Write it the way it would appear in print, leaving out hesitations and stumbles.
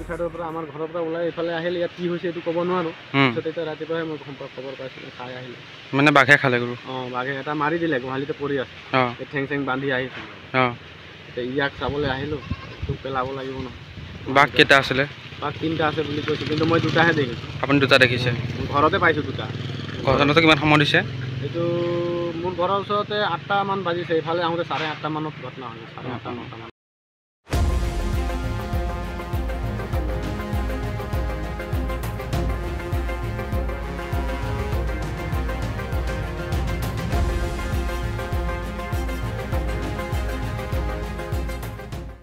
চাইডৰ পৰা আমাৰ ঘৰৰ পৰা ওলাই এইফালে আহিল ইয়াত কি হৈছে এইটো ক'ব নোৱাৰো তেতিয়া ৰাতিপুৱাই মই খবৰ পাইছিলোঁ চাই আহিলোঁ মানে বাঘে খালে গৰু বাঘে এটা মাৰি দিলে গোহালিতে পৰি আছে ঠেং চেং বান্ধি আহিছিল এতিয়া ইয়াক চাবলৈ আহিলোঁ তোক পেলাব লাগিব নহয় বাঘ কেইটা আছিলে বাঘ 3টা আছে বুলি কৈছোঁ কিন্তু মই 2টাহে দেখিছোঁ আপুনি 2টা দেখিছে ঘৰতে পাইছোঁ 2টা ঘৰখনতে কিমান সময় দিছে এইটো মোৰ ঘৰৰ ওচৰতে 8টা মান বাজিছে এইফালে আহোঁতে 8:30 মানত ঘটনা হ'ল 8:30 9টা মান